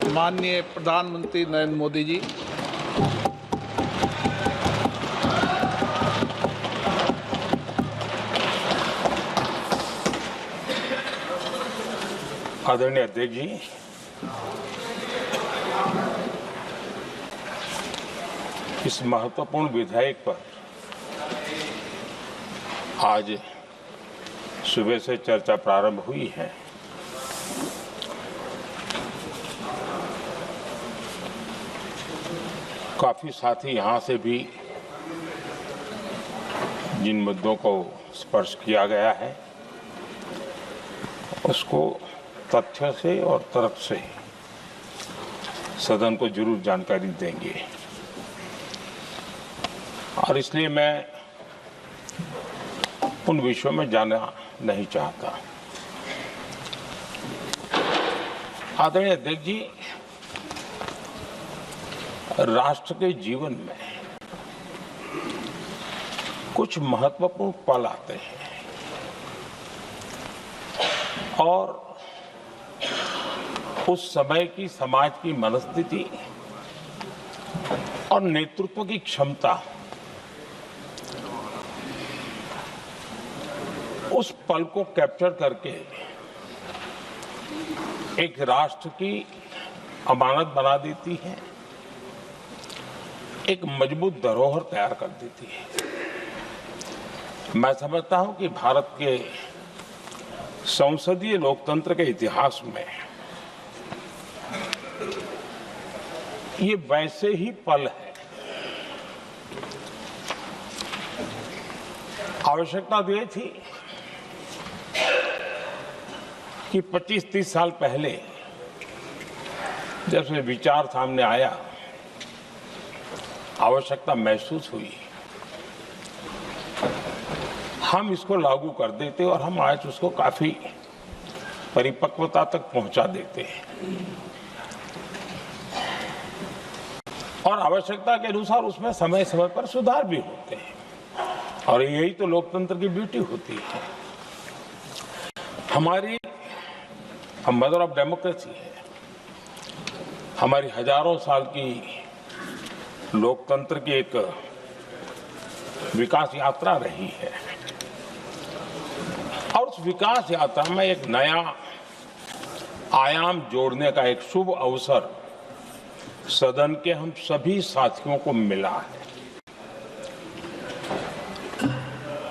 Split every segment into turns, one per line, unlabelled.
माननीय प्रधानमंत्री नरेंद्र मोदी जी,
आदरणीय अध्यक्ष जी, इस महत्वपूर्ण विधेयक पर आज सुबह से चर्चा प्रारंभ हुई है। काफी साथी यहाँ से भी जिन मुद्दों को स्पर्श किया गया है उसको तथ्य से और तर्क से सदन को जरूर जानकारी देंगे और इसलिए मैं उन विषयों में जाना नहीं चाहता। आदरणीय अध्यक्ष जी, राष्ट्र के जीवन में कुछ महत्वपूर्ण पल आते हैं और उस समय की समाज की मनस्थिति और नेतृत्व की क्षमता उस पल को कैप्चर करके एक राष्ट्र की अमानत बना देती है, एक मजबूत धरोहर तैयार कर देती है। मैं समझता हूं कि भारत के संसदीय लोकतंत्र के इतिहास में ये वैसे ही पल है। आवश्यकता तो ये थी कि 25-30 साल पहले जब से विचार सामने आया, आवश्यकता महसूस हुई, हम इसको लागू कर देते और हम आज उसको काफी परिपक्वता तक पहुंचा देते हैं और आवश्यकता के अनुसार उसमें समय समय पर सुधार भी होते हैं और यही तो लोकतंत्र की ब्यूटी होती है। हमारी मदर ऑफ डेमोक्रेसी है, हमारी हजारों साल की लोकतंत्र की एक विकास यात्रा रही है और उस विकास यात्रा में एक नया आयाम जोड़ने का एक शुभ अवसर सदन के हम सभी साथियों को मिला है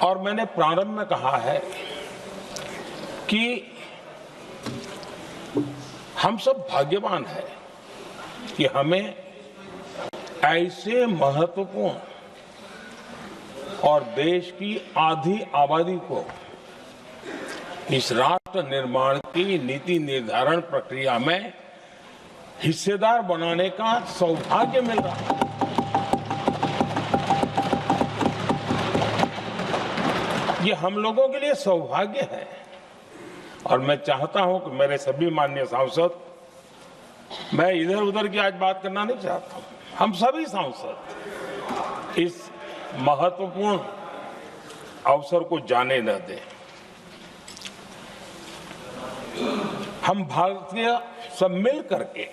और मैंने प्रारंभ में कहा है कि हम सब भाग्यवान हैं कि हमें ऐसे महत्वपूर्ण और देश की आधी आबादी को इस राष्ट्र निर्माण की नीति निर्धारण प्रक्रिया में हिस्सेदार बनाने का सौभाग्य मिल रहा है। ये हम लोगों के लिए सौभाग्य है और मैं चाहता हूं कि मेरे सभी माननीय सांसद, मैं इधर उधर की आज बात करना नहीं चाहता हूं, हम सभी सांसद इस महत्वपूर्ण अवसर को जाने न दें। हम भारतीय सब मिल करके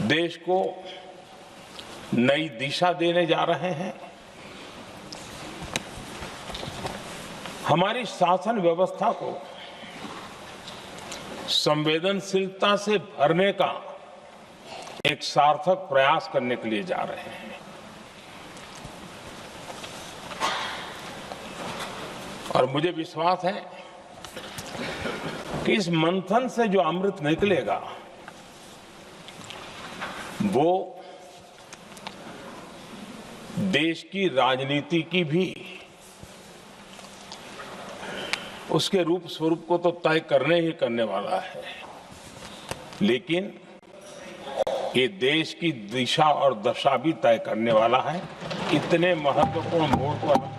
देश को नई दिशा देने जा रहे हैं। हमारी शासन व्यवस्था को संवेदनशीलता से भरने का एक सार्थक प्रयास करने के लिए जा रहे हैं और मुझे विश्वास है कि इस मंथन से जो अमृत निकलेगा वो देश की राजनीति की भी उसके रूप स्वरूप को तो तय करने ही करने वाला है, लेकिन ये देश की दिशा और दशा भी तय करने वाला है। इतने महत्वपूर्ण मोड़ पर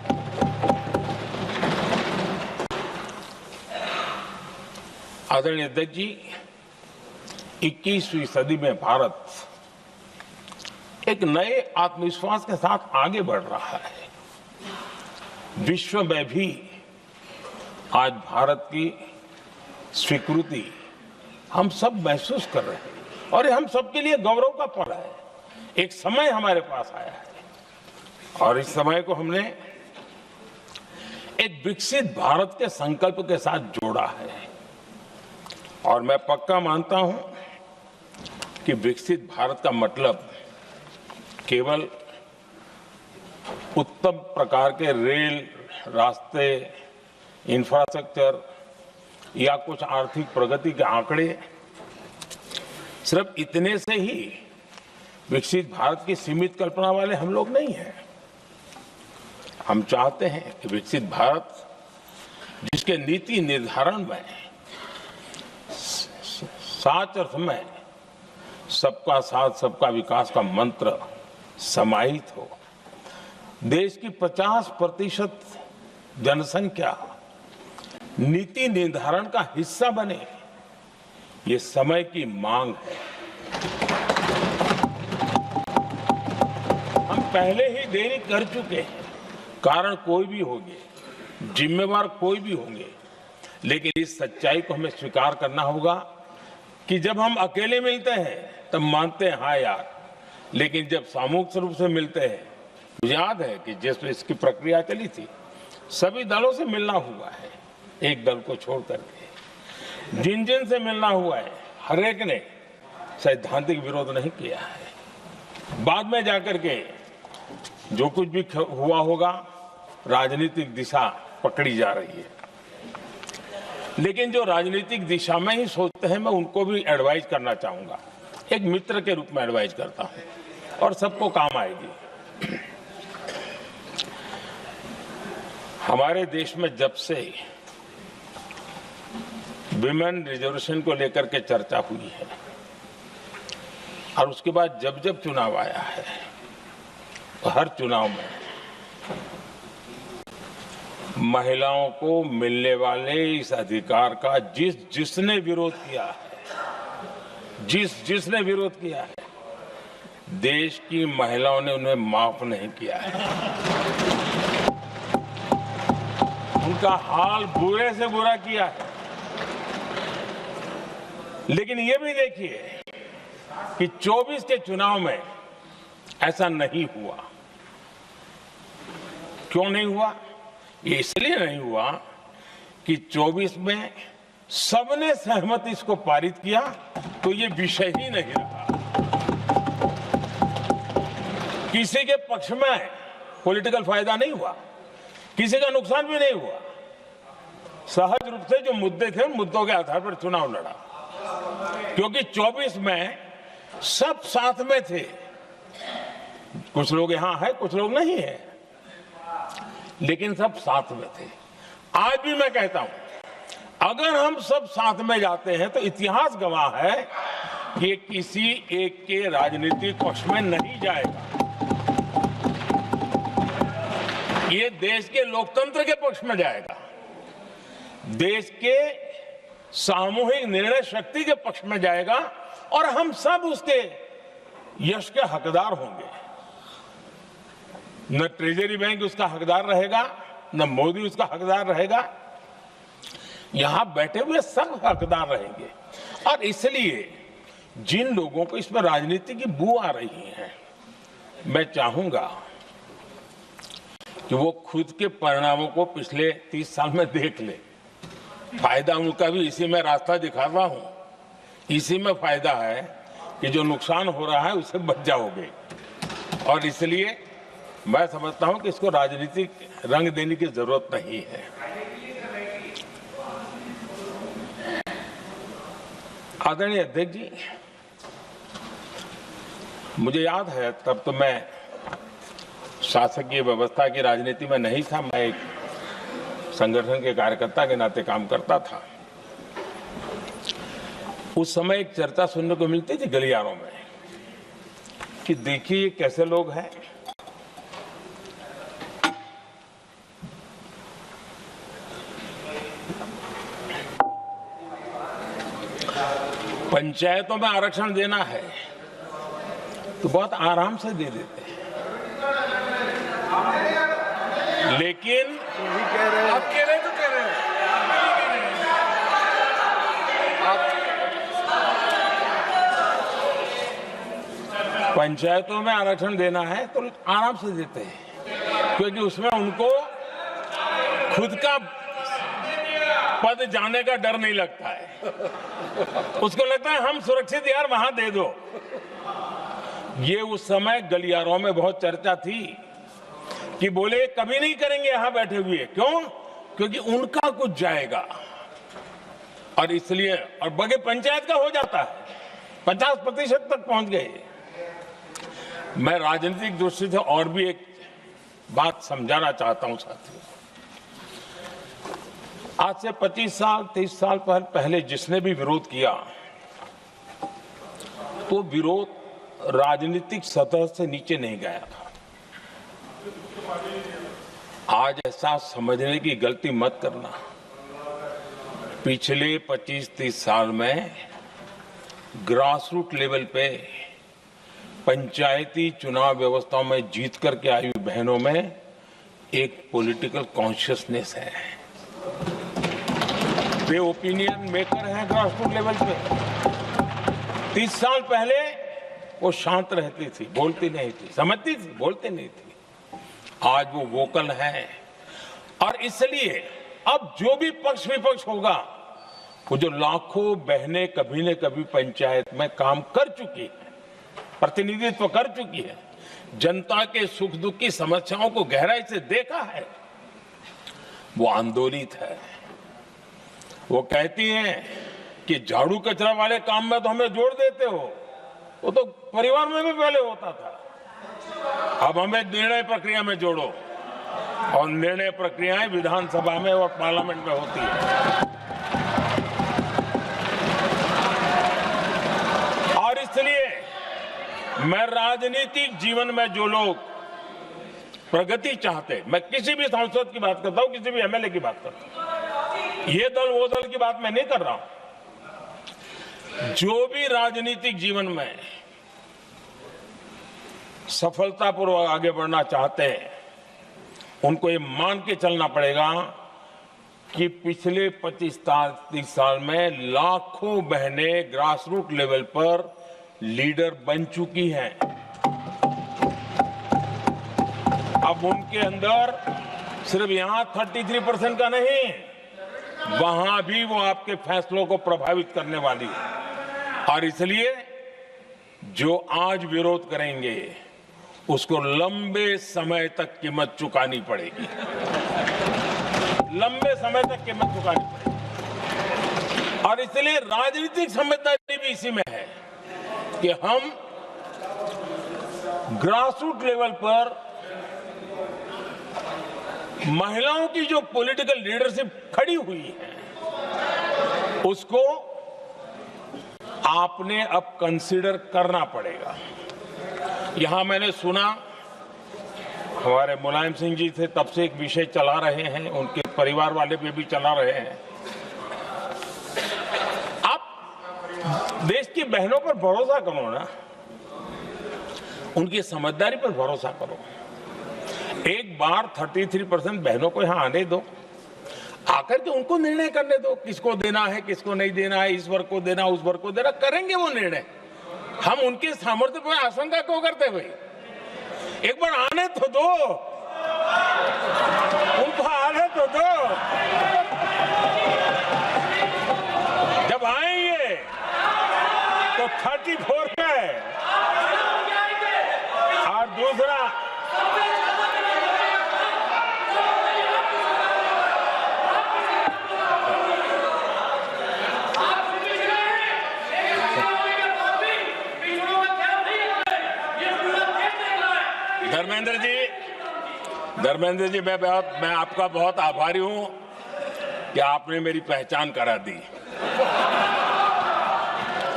आदरणीय अध्यक्ष जी, 21वीं सदी में भारत एक नए आत्मविश्वास के साथ आगे बढ़ रहा है। विश्व में भी आज भारत की स्वीकृति हम सब महसूस कर रहे हैं और ये हम सबके लिए गौरव का पल है। एक समय हमारे पास आया है और इस समय को हमने एक विकसित भारत के संकल्प के साथ जोड़ा है और मैं पक्का मानता हूं कि विकसित भारत का मतलब केवल उत्तम प्रकार के रेल, रास्ते, इंफ्रास्ट्रक्चर या कुछ आर्थिक प्रगति के आंकड़े, सिर्फ इतने से ही विकसित भारत की सीमित कल्पना वाले हम लोग नहीं हैं। हम चाहते हैं कि विकसित भारत जिसके नीति निर्धारण में साच अर्थ में सबका साथ सबका विकास का मंत्र समाहित हो, देश की 50% जनसंख्या नीति निर्धारण का हिस्सा बने, ये समय की मांग है। हम पहले ही देरी कर चुके हैं, कारण कोई भी होंगे, जिम्मेवार कोई भी होंगे, लेकिन इस सच्चाई को हमें स्वीकार करना होगा कि जब हम अकेले मिलते हैं तब मानते हैं हाँ यार, लेकिन जब सामूहिक रूप से मिलते हैं, मुझे याद है कि जिस इसकी प्रक्रिया चली थी, सभी दलों से मिलना हुआ है, एक दल को छोड़ करके जिन जिन से मिलना हुआ है, हर एक ने सैद्धांतिक विरोध नहीं किया है। बाद में जाकर के जो कुछ भी हुआ होगा, राजनीतिक दिशा पकड़ी जा रही है, लेकिन जो राजनीतिक दिशा में ही सोचते हैं, मैं उनको भी एडवाइज करना चाहूंगा, एक मित्र के रूप में एडवाइज करता हूं और सबको काम आएगी। हमारे देश में जब से विमेन रिजर्वेशन को लेकर के चर्चा हुई है और उसके बाद जब जब चुनाव आया है, तो हर चुनाव में महिलाओं को मिलने वाले इस अधिकार का जिसने विरोध किया है, जिसने विरोध किया है, देश की महिलाओं ने उन्हें माफ नहीं किया है। उनका हाल बुरे से बुरा किया है। लेकिन ये भी देखिए कि 24 के चुनाव में ऐसा नहीं हुआ। क्यों नहीं हुआ? ये इसलिए नहीं हुआ कि 24 में सबने सहमति इसको पारित किया, तो ये विषय ही नहीं रहा। किसी के पक्ष में पॉलिटिकल फायदा नहीं हुआ, किसी का नुकसान भी नहीं हुआ। सहज रूप से जो मुद्दे थे, उन मुद्दों के आधार पर चुनाव लड़ा, क्योंकि 24 में सब साथ में थे। कुछ लोग यहां हैं, कुछ लोग नहीं है, लेकिन सब साथ में थे। आज भी मैं कहता हूं, अगर हम सब साथ में जाते हैं तो इतिहास गवाह है कि ये किसी एक के राजनीतिक पक्ष में नहीं जाएगा, ये देश के लोकतंत्र के पक्ष में जाएगा, देश के सामूहिक निर्णय शक्ति के पक्ष में जाएगा और हम सब उसके यश के हकदार होंगे। न ट्रेजरी बैंक उसका हकदार रहेगा, न मोदी उसका हकदार रहेगा, यहां बैठे हुए सब हकदार रहेंगे। और इसलिए जिन लोगों को इसमें राजनीति की बू आ रही है, मैं चाहूंगा कि वो खुद के परिणामों को पिछले 30 साल में देख ले। फायदा उनका भी इसी में रास्ता दिखा रहा हूं, इसी में फायदा है कि जो नुकसान हो रहा है उससे बच जाओगे। और इसलिए मैं समझता हूं कि इसको राजनीतिक रंग देने की जरूरत नहीं है। आदरणीय अध्यक्ष जी, मुझे याद है तब तो मैं शासकीय व्यवस्था की राजनीति में नहीं था, मैं एक संगठन के कार्यकर्ता के नाते काम करता था। उस समय एक चर्चा सुनने को मिलती थी गलियारों में कि देखिए ये कैसे लोग हैं, पंचायतों में आरक्षण देना है तो बहुत आराम से दे देते हैं, लेकिन आप कह रहे तो कह रहे हैं, पंचायतों में आरक्षण देना है तो आराम से देते हैं, क्योंकि उसमें उनको खुद का पद जाने का डर नहीं लगता है। उसको लगता है हम सुरक्षित यार वहां दे दो। ये उस समय गलियारों में बहुत चर्चा थी कि बोले कभी नहीं करेंगे यहां बैठे हुए। क्यों? क्योंकि उनका कुछ जाएगा, और इसलिए और बगे पंचायत का हो जाता है, 50% तक पहुंच गए। मैं राजनीतिक दृष्टि से और भी एक बात समझाना चाहता हूं साथियों। आज से 25 साल 30 साल पहले जिसने भी विरोध किया तो विरोध राजनीतिक सतह से नीचे नहीं गया था। आज ऐसा समझने की गलती मत करना। पिछले 25-30 साल में ग्रास रूट लेवल पे पंचायती चुनाव व्यवस्थाओं में जीत करके आई बहनों में एक पॉलिटिकल कॉन्शियसनेस है। वे ओपिनियन मेकर हैं ग्रास रूट लेवल पे। 30 साल पहले वो शांत रहती थी, बोलती नहीं थी, समझती थी, बोलती नहीं थी। आज वो वोकल है, और इसलिए अब जो भी पक्ष विपक्ष होगा, वो जो लाखों बहनें कभी न कभी पंचायत में काम कर चुकी है, प्रतिनिधित्व कर चुकी है, जनता के सुख दुख की समस्याओं को गहराई से देखा है, वो आंदोलित है। वो कहती हैं कि झाड़ू कचरा वाले काम में तो हमें जोड़ देते हो, वो तो परिवार में भी पहले होता था, अब हमें निर्णय प्रक्रिया में जोड़ो। और निर्णय प्रक्रियाएं विधानसभा में और पार्लियामेंट में होती है। और इसलिए मैं राजनीतिक जीवन में जो लोग प्रगति चाहते, मैं किसी भी सांसद की बात करता हूं, किसी भी एमएलए की बात करता हूं, ये दल वो दल की बात मैं नहीं कर रहा हूं। जो भी राजनीतिक जीवन में सफलतापूर्वक आगे बढ़ना चाहते हैं, उनको ये मान के चलना पड़ेगा कि पिछले 25-30 साल में लाखों बहनें ग्रास रूट लेवल पर लीडर बन चुकी हैं। अब उनके अंदर सिर्फ यहां 33% का नहीं, वहां भी वो आपके फैसलों को प्रभावित करने वाली है। और इसलिए जो आज विरोध करेंगे उसको लंबे समय तक कीमत चुकानी पड़ेगी, लंबे समय तक कीमत चुकानी पड़ेगी। और इसलिए राजनीतिक समझदारी भी इसी में है कि हम ग्रास रूट लेवल पर महिलाओं की जो पॉलिटिकल लीडरशिप खड़ी हुई है, उसको आपने अब कंसीडर करना पड़ेगा। यहां मैंने सुना हमारे मुलायम सिंह जी थे, तब से एक विषय चला रहे हैं, उनके परिवार वाले पे भी चला रहे हैं। आप देश की बहनों पर भरोसा करो ना, उनकी समझदारी पर भरोसा करो। एक बार 33% बहनों को यहां आने दो, आकर के उनको निर्णय करने दो, किसको देना है, किसको नहीं देना है, इस वर्ग को देना, उस वर्ग को देना, करेंगे वो निर्णय। हम उनके सामर्थ्य पर आशंका क्यों करते भाई? एक बार आने तो दो, उनको आने तो दो। जब आएंगे तो 34 में, और दूसरा धर्मेंद्र जी, मैं आपका बहुत आभारी हूं कि आपने मेरी पहचान करा दी।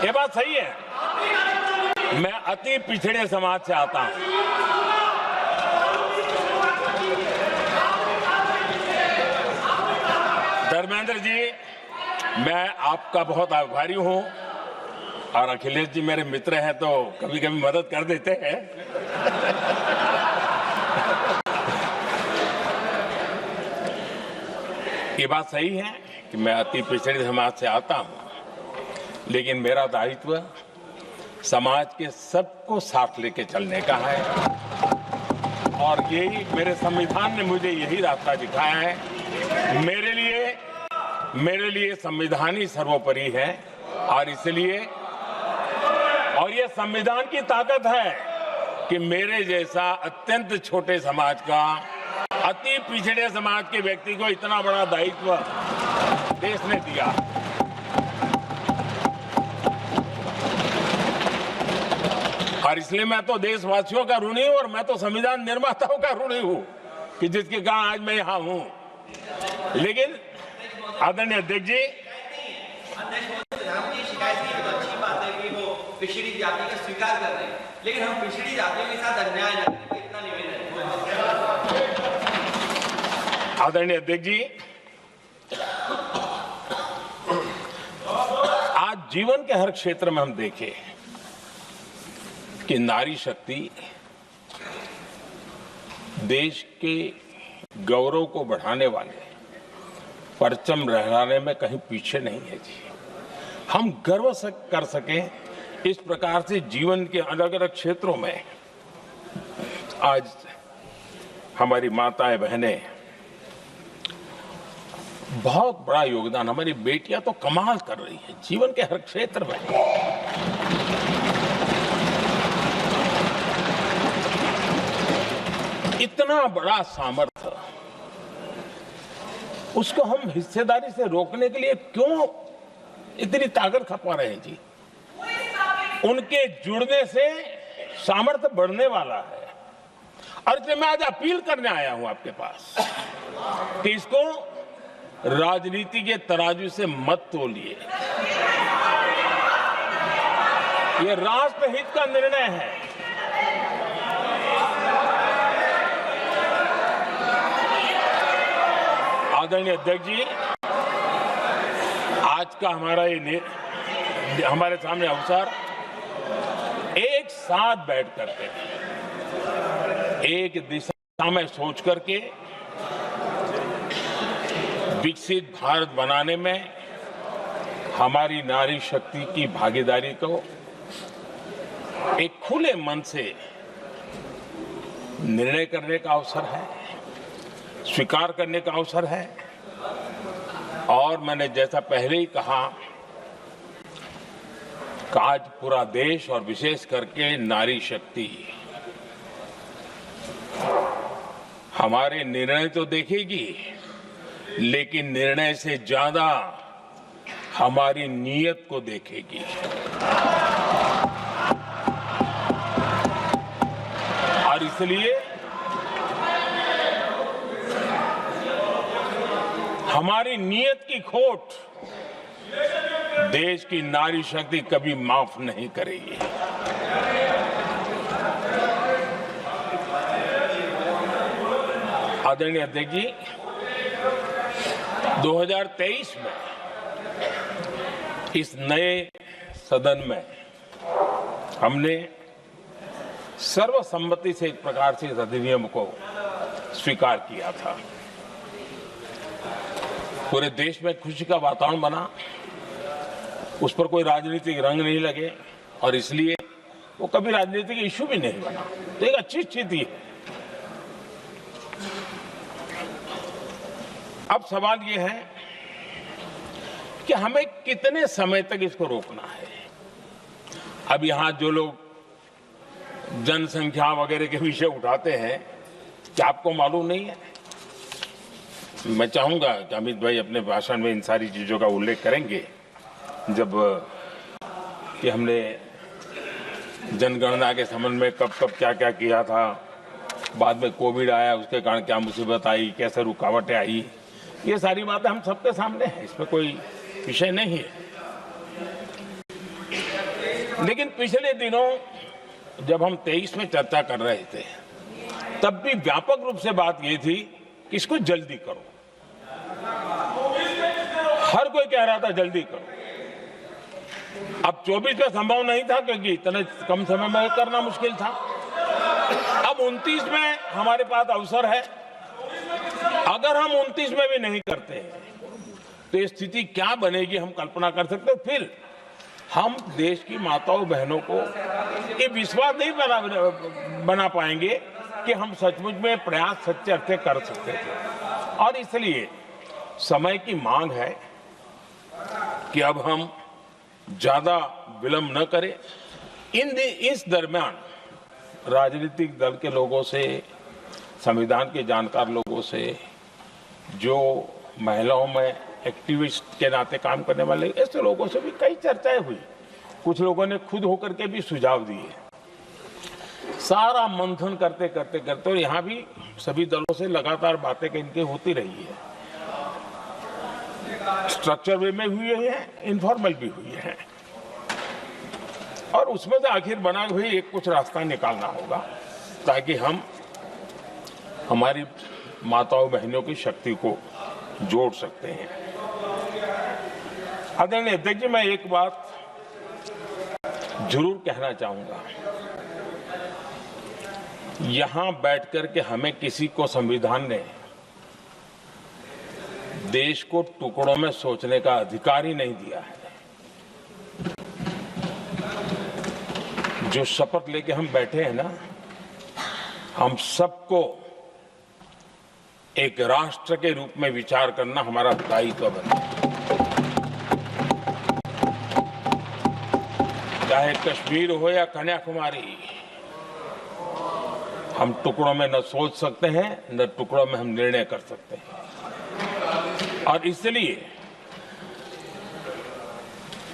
ये बात सही है, मैं अति पिछड़े समाज से आता हूं। धर्मेंद्र जी, मैं आपका बहुत आभारी हूं, और अखिलेश जी मेरे मित्र हैं तो कभी कभी मदद कर देते हैं। ये बात सही है कि मैं अति पिछड़े समाज से आता हूं, लेकिन मेरा दायित्व समाज के सबको साथ लेके चलने का है और यही मेरे संविधान ने मुझे यही रास्ता दिखाया है। मेरे लिए संविधान ही सर्वोपरि है और इसलिए और ये संविधान की ताकत है कि मेरे जैसा अत्यंत छोटे समाज का, अति पिछड़े समाज के व्यक्ति को इतना बड़ा दायित्व देश ने दिया। और इसलिए मैं तो देशवासियों का ऋणी हूं और मैं तो संविधान निर्माताओं का ऋणी हूं कि जिसके कारण आज मैं यहां हूं। लेकिन आदरणीय अध्यक्ष जी,
पिछड़ी जाति का स्वीकार कर रहे हैं, लेकिन हम पिछड़ी जातियों के साथ अन्याय न करें, इतना निवेदन है।
आदरणीय अध्यक्ष जी, आज जीवन के हर क्षेत्र में हम देखें कि नारी शक्ति देश के गौरव को बढ़ाने वाले, परचम लहराने में कहीं पीछे नहीं है जी। हम गर्व कर सकें इस प्रकार से जीवन के अलग अलग क्षेत्रों में आज हमारी माताएं बहनें बहुत बड़ा योगदान, हमारी बेटियां तो कमाल कर रही हैं जीवन के हर क्षेत्र में। इतना बड़ा सामर्थ्य, उसको हम हिस्सेदारी से रोकने के लिए क्यों इतनी ताकत खपा रहे हैं जी? उनके जुड़ने से सामर्थ्य बढ़ने वाला है और इसलिए मैं आज अपील करने आया हूं आपके पास कि इसको राजनीति के तराजू से मत तोलिए। ये राष्ट्रहित का निर्णय है। आदरणीय अध्यक्ष जी, आज का हमारे सामने अवसर एक साथ बैठ करके एक दिशा में सोच करके विकसित भारत बनाने में हमारी नारी शक्ति की भागीदारी को एक खुले मन से निर्णय करने का अवसर है, स्वीकार करने का अवसर है। और मैंने जैसा पहले ही कहा कि आज पूरा देश और विशेष करके नारी शक्ति हमारे निर्णय तो देखेगी, लेकिन निर्णय से ज्यादा हमारी नीयत को देखेगी। और इसलिए हमारी नीयत की खोट देश की नारी शक्ति कभी माफ नहीं करेगी। आदरणीय अध्यक्ष जी, 2023 में इस नए सदन में हमने सर्वसम्मति से एक प्रकार से इस अधिनियम को स्वीकार किया था। पूरे देश में खुशी का वातावरण बना, उस पर कोई राजनीतिक रंग नहीं लगे और इसलिए वो कभी राजनीतिक इश्यू भी नहीं बना। तो एक अच्छी स्थिति है। अब सवाल ये है कि हमें कितने समय तक इसको रोकना है। अब यहां जो लोग जनसंख्या वगैरह के विषय उठाते हैं, क्या आपको मालूम नहीं है? मैं चाहूंगा कि अमित भाई अपने भाषण में इन सारी चीजों का उल्लेख करेंगे, जब कि हमने जनगणना के संबंध में कब कब क्या क्या किया था, बाद में कोविड आया, उसके कारण क्या मुसीबत आई, कैसे रुकावटें आई, ये सारी बातें हम सबके सामने हैं, इसमें कोई विषय नहीं है। लेकिन पिछले दिनों जब हम 23 में चर्चा कर रहे थे, तब भी व्यापक रूप से बात ये थी कि इसको जल्दी करो। हर कोई कह रहा था जल्दी करो। अब 24 में संभव नहीं था क्योंकि इतने कम समय में करना मुश्किल था। अब 29 में हमारे पास अवसर है। अगर हम 29 में भी नहीं करते तो ये स्थिति क्या बनेगी हम कल्पना कर सकते हैं। फिर हम देश की माताओं बहनों को ये विश्वास नहीं बना पाएंगे कि हम सचमुच में प्रयास सच्चे अर्थ कर सकते थे। और इसलिए समय की मांग है कि अब हम ज्यादा विलंब न करें। इस दरमियान राजनीतिक दल के लोगों से, संविधान के जानकार लोगों से, जो महिलाओं में एक्टिविस्ट के नाते काम करने वाले ऐसे लोगों से भी कई चर्चाएं हुई। कुछ लोगों ने खुद होकर के भी सुझाव दिए। सारा मंथन करते करते करते, और यहाँ भी सभी दलों से लगातार बातें इनकी होती रही है। स्ट्रक्चर वे में हुई है, इनफॉर्मल भी हुई है, और उसमें से आखिर बना हुई एक कुछ रास्ता निकालना होगा ताकि हम हमारी माताओं बहनों की शक्ति को जोड़ सकते हैं। आदरणीय अध्यक्ष जी, मैं एक बात जरूर कहना चाहूंगा। यहां बैठकर के हमें किसी को संविधान ने देश को टुकड़ों में सोचने का अधिकार ही नहीं दिया है। जो शपथ लेके हम बैठे हैं ना, हम सबको एक राष्ट्र के रूप में विचार करना हमारा दायित्व बनता है। चाहे कश्मीर हो या कन्याकुमारी, हम टुकड़ों में न सोच सकते हैं, न टुकड़ों में हम निर्णय कर सकते हैं। और इसलिए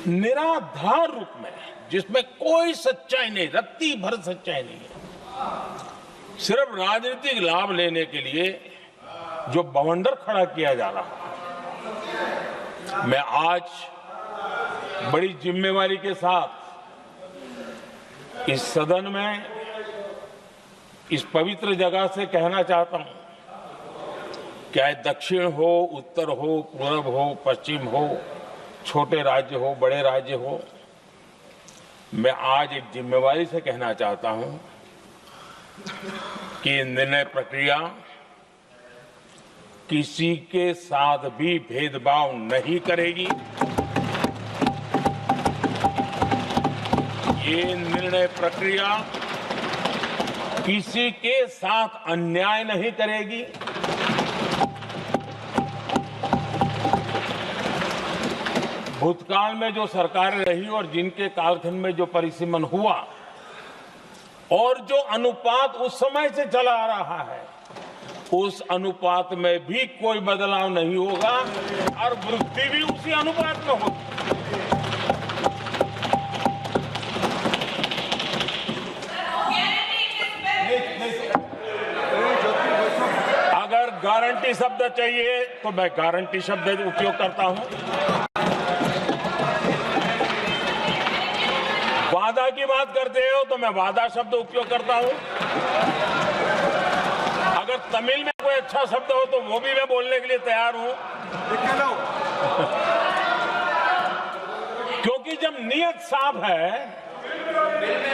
निराधार रूप में, जिसमें कोई सच्चाई नहीं, रत्ती भर सच्चाई नहीं है, सिर्फ राजनीतिक लाभ लेने के लिए जो बवंडर खड़ा किया जा रहा है, मैं आज बड़ी जिम्मेवारी के साथ इस सदन में, इस पवित्र जगह से कहना चाहता हूं, चाहे दक्षिण हो, उत्तर हो, पूर्व हो, पश्चिम हो, छोटे राज्य हो, बड़े राज्य हो, मैं आज एक जिम्मेवारी से कहना चाहता हूं कि निर्णय प्रक्रिया किसी के साथ भी भेदभाव नहीं करेगी। ये निर्णय प्रक्रिया किसी के साथ अन्याय नहीं करेगी। भूतकाल में जो सरकारें रही और जिनके कालखंड में जो परिसीमन हुआ और जो अनुपात उस समय से चला आ रहा है, उस अनुपात में भी कोई बदलाव नहीं होगा और वृद्धि भी उसी अनुपात में होगी। अगर गारंटी शब्द चाहिए तो मैं गारंटी शब्द उपयोग करता हूं। वादा की बात करते हो तो मैं वादा शब्द उपयोग करता हूं। अगर तमिल में कोई अच्छा शब्द हो तो वो भी मैं बोलने के लिए तैयार हूं। क्योंकि जब नियत साफ है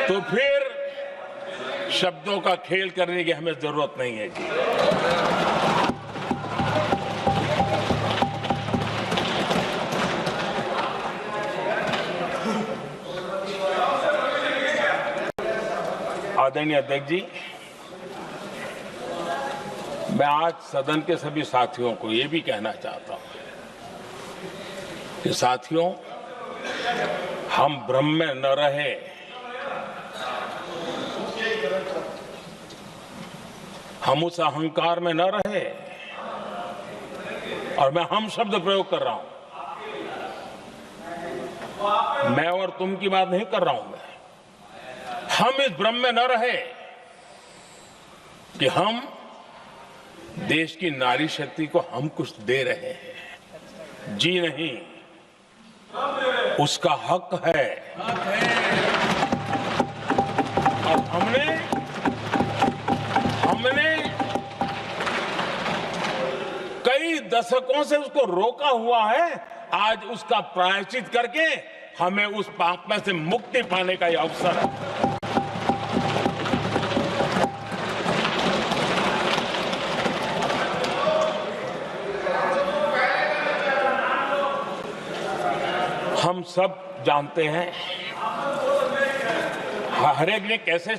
तो फिर शब्दों का खेल करने की हमें जरूरत नहीं है जी। आदरणीय अध्यक्ष जी, मैं आज सदन के सभी साथियों को ये भी कहना चाहता हूं कि साथियों, हम भ्रम में न रहे। हम उस अहंकार में न रहे, और मैं हम शब्द प्रयोग कर रहा हूं। मैं और तुम की बात नहीं कर रहा हूं। मैं, हम इस भ्रम में न रहे कि हम देश की नारी शक्ति को हम कुछ दे रहे हैं। जी नहीं, उसका हक है। और हमने कई दशकों से उसको रोका हुआ है। आज उसका प्रायश्चित करके हमें उस पाप में से मुक्ति पाने का यह अवसर है। हम हम सब जानते हैं हर एक ने कैसे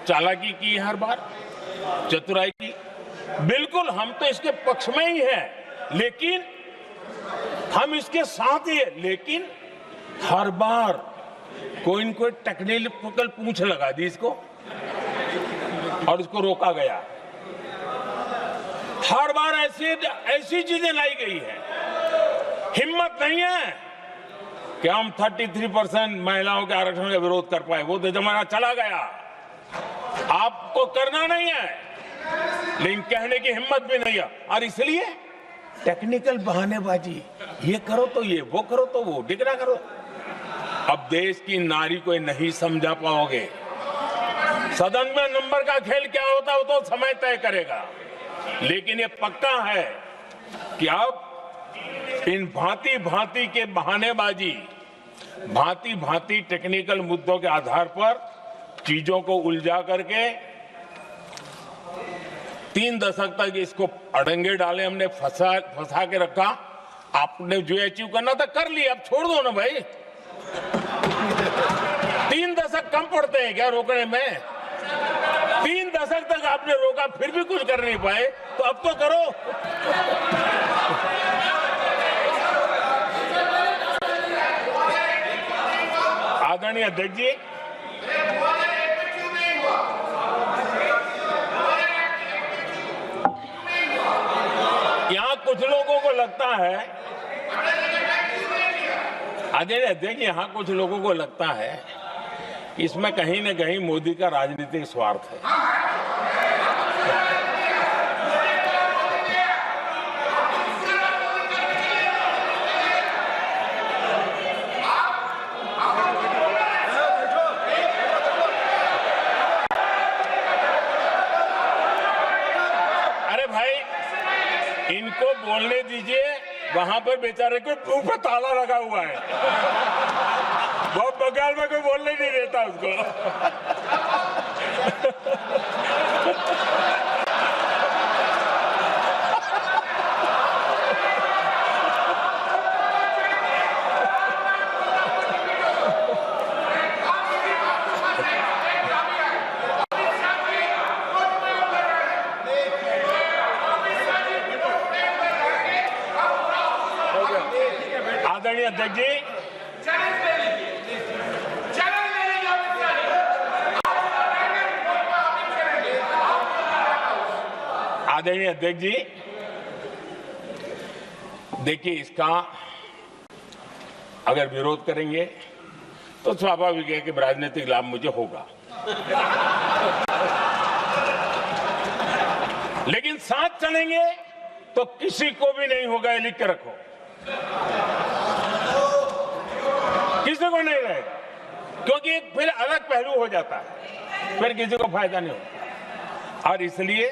चालाकी की है, हर बार चतुराई की। बिल्कुल हम तो इसके पक्ष में ही हैं, लेकिन हम इसके साथ ही हैं, लेकिन हर बार कोई न कोई टेक्निकल पूंछ लगा दी इसको और इसको रोका गया। हर बार ऐसी चीजें लाई गई है। हिम्मत नहीं है कि हम 33% महिलाओं के आरक्षण का विरोध कर पाए, वो तो जमाना चला गया। आपको करना नहीं है, लेकिन कहने की हिम्मत भी नहीं है, और इसलिए टेक्निकल बहानेबाजी, ये करो तो ये, वो करो तो वो, डिगरा करो। अब देश की नारी को नहीं समझा पाओगे। सदन में नंबर का खेल क्या होता है वो तो समय तय करेगा, लेकिन ये पक्का है कि अब इन भांति भांति के बहानेबाजी, भांति भांति टेक्निकल मुद्दों के आधार पर चीजों को उलझा करके 3 दशक तक इसको अड़ंगे डाले हमने, फंसा के रखा। आपने जो अचीव करना था कर लिया, अब छोड़ दो ना भाई। 3 दशक कम पड़ते हैं क्या रोकने में? 3 दशक तक आपने रोका, फिर भी कुछ कर नहीं पाए, तो अब तो करो। आदरणीय अध्यक्ष जी, यहां कुछ लोगों को लगता है, आदरणीय अध्यक्ष, यहां कुछ लोगों को लगता है इसमें कहीं न कहीं मोदी का राजनीतिक स्वार्थ है। इनको बोलने दीजिए, वहां पर बेचारे को मुंह पे ताला लगा हुआ है, वो बगल में कोई बोलने नहीं देता उसको। आदरणीय अध्यक्ष जी, आदरणीय अध्यक्ष जी, देखिए इसका अगर विरोध करेंगे तो स्वाभाविक है कि राजनीतिक लाभ मुझे होगा, लेकिन साथ चलेंगे तो किसी को भी नहीं होगा, ये लिख के रखो। किसी को नहीं रहे, क्योंकि फिर अलग पहलू हो जाता है, फिर किसी को फायदा नहीं होता। और इसलिए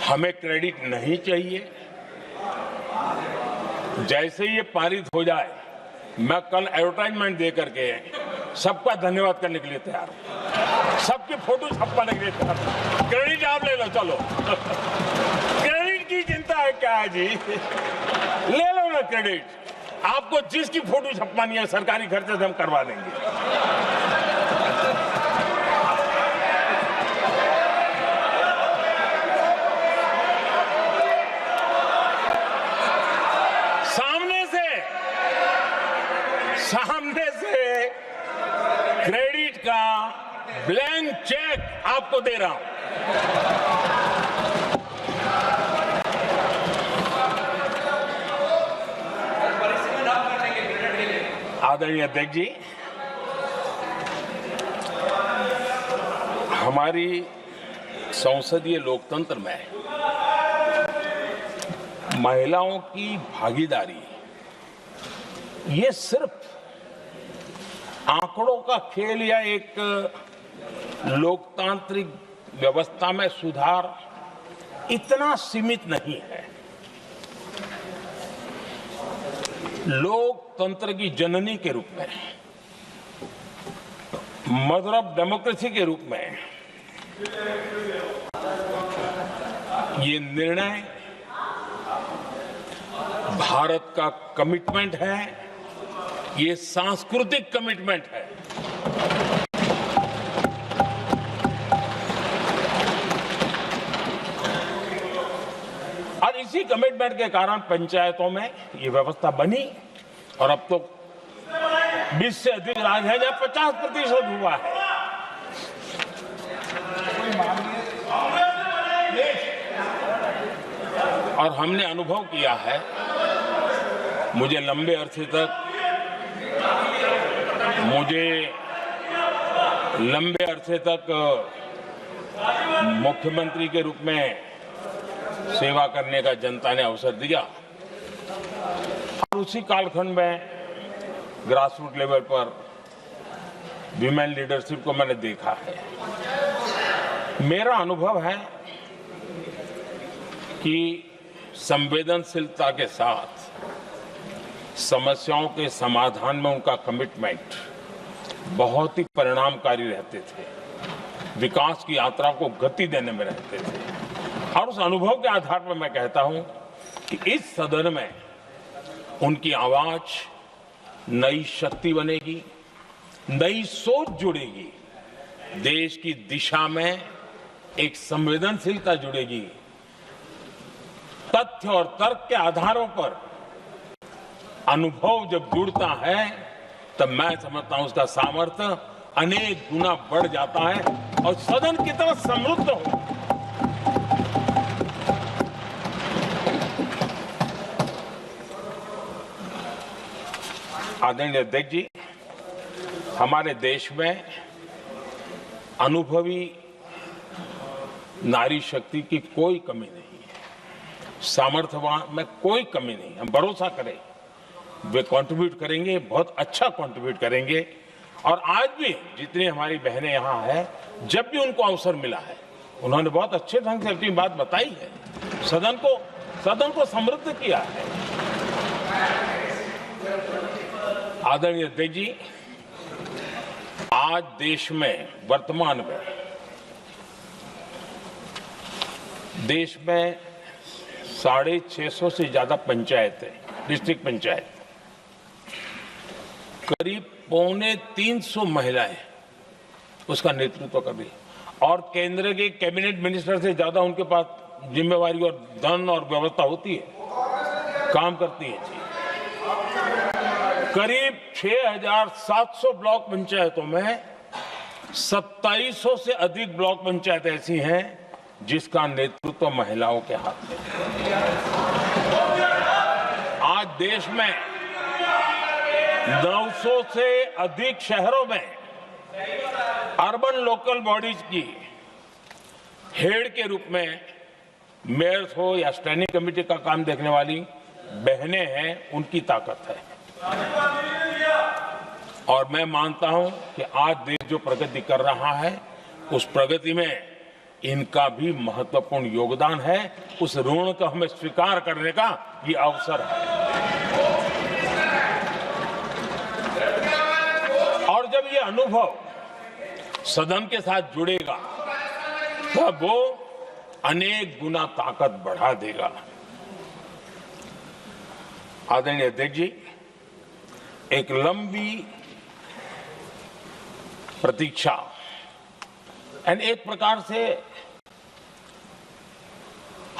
हमें क्रेडिट नहीं चाहिए। जैसे ये पारित हो जाए, मैं कल एडवर्टाइजमेंट दे करके सबका धन्यवाद करने के लिए तैयार हूं, सबकी फोटो छपवाने के लिए तैयार हूं। क्रेडिट आप ले लो, चलो। क्रेडिट की चिंता है क्या है जी, ले लो ना क्रेडिट। आपको जिसकी फोटो छपवानी है सरकारी खर्चे से हम करवा देंगे। सामने से क्रेडिट का ब्लैंक चेक आपको दे रहा हूं। आदरणीय अध्यक्ष जी, हमारी संसदीय लोकतंत्र में महिलाओं की भागीदारी ये सिर्फ आंकड़ों का खेल या एक लोकतांत्रिक व्यवस्था में सुधार इतना सीमित नहीं है। लोकतंत्र की जननी के रूप में, मदर ऑफ डेमोक्रेसी के रूप में ये निर्णय भारत का कमिटमेंट है, ये सांस्कृतिक कमिटमेंट है। और इसी कमिटमेंट के कारण पंचायतों में ये व्यवस्था बनी और अब तो 20 से अधिक राज्य है जहां 50% हुआ है। और हमने अनुभव किया है, मुझे लंबे अरसे तक मुख्यमंत्री के रूप में सेवा करने का जनता ने अवसर दिया और उसी कालखंड में ग्रास रूट लेवल पर विमेन लीडरशिप को मैंने देखा है। मेरा अनुभव है कि संवेदनशीलता के साथ समस्याओं के समाधान में उनका कमिटमेंट बहुत ही परिणामकारी रहते थे, विकास की यात्रा को गति देने में रहते थे। और उस अनुभव के आधार पर मैं कहता हूं कि इस सदन में उनकी आवाज नई शक्ति बनेगी, नई सोच जुड़ेगी, देश की दिशा में एक संवेदनशीलता जुड़ेगी। तथ्य और तर्क के आधारों पर अनुभव जब जुड़ता है तब मैं समझता हूं उसका सामर्थ्य अनेक गुना बढ़ जाता है और सदन कितना समृद्ध हो। आदरणीय अध्यक्ष जी, हमारे देश में अनुभवी नारी शक्ति की कोई कमी नहीं है, सामर्थ्यवान में कोई कमी नहीं। हम भरोसा करें वे कंट्रीब्यूट करेंगे, बहुत अच्छा कंट्रीब्यूट करेंगे। और आज भी जितनी हमारी बहनें यहाँ हैं, जब भी उनको अवसर मिला है उन्होंने बहुत अच्छे ढंग से अपनी बात बताई है, सदन को समृद्ध किया है। आदरणीय अध्यक्ष जी, आज देश में वर्तमान में देश में 650 से ज्यादा पंचायतें, डिस्ट्रिक्ट पंचायत, करीब 250 महिलाएं उसका नेतृत्व कर रही और केंद्र के कैबिनेट मिनिस्टर से ज्यादा उनके पास जिम्मेवारी और धन और व्यवस्था होती है, काम करती है जी। करीब 6,700 ब्लॉक पंचायतों में 2700 से अधिक ब्लॉक पंचायत ऐसी हैं जिसका नेतृत्व महिलाओं के हाथ में। आज देश में 900 से अधिक शहरों में अर्बन लोकल बॉडीज की हेड के रूप में मेयर्स हो या स्टैंडिंग कमेटी का काम देखने वाली बहनें हैं, उनकी ताकत है। और मैं मानता हूं कि आज देश जो प्रगति कर रहा है उस प्रगति में इनका भी महत्वपूर्ण योगदान है। उस ऋण को हमें स्वीकार करने का ये अवसर है। और जब ये अनुभव सदन के साथ जुड़ेगा तब वो अनेक गुना ताकत बढ़ा देगा। आदरणीय अध्यक्ष जी, एक लंबी प्रतीक्षा एंड एक प्रकार से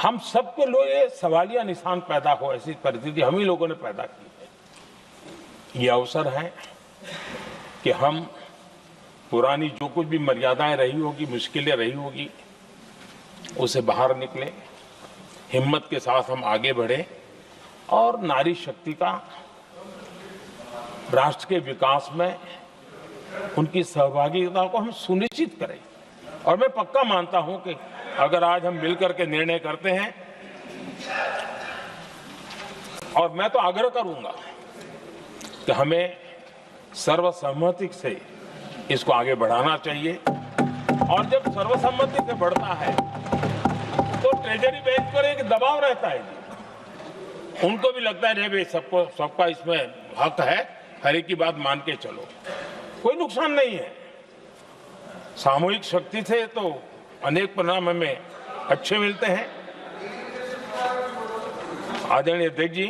हम सबके लिए सवालिया निशान पैदा हो, ऐसी परिस्थिति हम ही लोगों ने पैदा की है। ये अवसर है कि हम पुरानी जो कुछ भी मर्यादाएं रही होगी, मुश्किलें रही होगी, उसे बाहर निकले, हिम्मत के साथ हम आगे बढ़े और नारी शक्ति का राष्ट्र के विकास में उनकी सहभागिता को हम सुनिश्चित करें। और मैं पक्का मानता हूं कि अगर आज हम मिलकर के निर्णय करते हैं, और मैं तो आग्रह करूंगा कि हमें सर्वसम्मति से इसको आगे बढ़ाना चाहिए। और जब सर्वसम्मति से बढ़ता है तो ट्रेजरी बेंच पर एक दबाव रहता है जी। उनको भी लगता है भाई सबका इसमें हक है, हर एक की बात मान के चलो, कोई नुकसान नहीं है। सामूहिक शक्ति से तो अनेक परिणाम हमें अच्छे मिलते हैं। आदरणीय अध्यक्ष जी,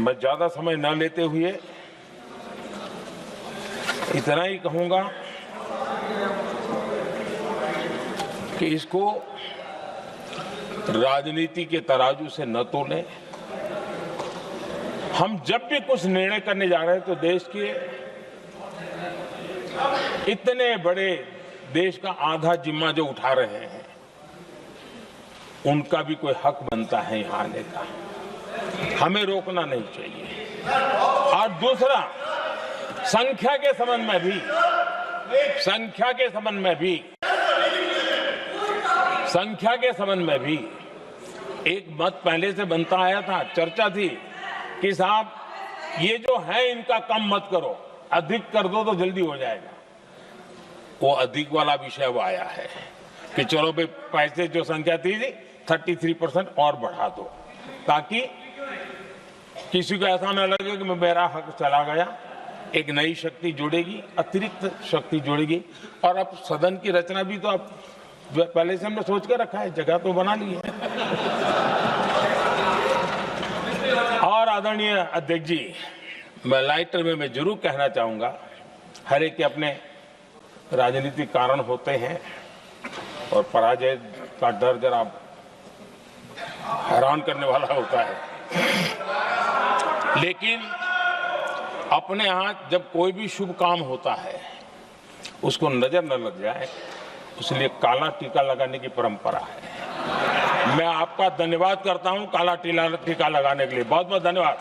मैं ज्यादा समय न लेते हुए इतना ही कहूंगा कि इसको राजनीति के तराजू से न तोलें। हम जब भी कुछ निर्णय करने जा रहे हैं तो देश के इतने बड़े देश का आधा जिम्मा जो उठा रहे हैं उनका भी कोई हक बनता है यहां आने का, हमें रोकना नहीं चाहिए। और दूसरा, संख्या के संबंध में भी एक मत पहले से बनता आया था, चर्चा थी कि साहब ये जो है इनका कम मत करो, अधिक कर दो तो जल्दी हो जाएगा। वो अधिक वाला विषय वो आया है कि चलो भाई पैसे जो संख्या थी 33% और बढ़ा दो, ताकि किसी को ऐसा न लगे कि मेरा हक चला गया। एक नई शक्ति जुड़ेगी, अतिरिक्त शक्ति जुड़ेगी। और अब सदन की रचना भी तो अब पहले से हमने सोच कर रखा है, जगह तो बना ली है। और आदरणीय अध्यक्ष जी, मैं लाइटर में मैं जरूर कहना चाहूंगा, हर एक के अपने राजनीतिक कारण होते हैं और पराजय का डर जरा हैरान करने वाला होता है, लेकिन अपने यहाँ जब कोई भी शुभ काम होता है उसको नजर न लग जाए, इसलिए काला टीका लगाने की परंपरा है। मैं आपका धन्यवाद करता हूं काला टीका लगाने के लिए। बहुत बहुत धन्यवाद।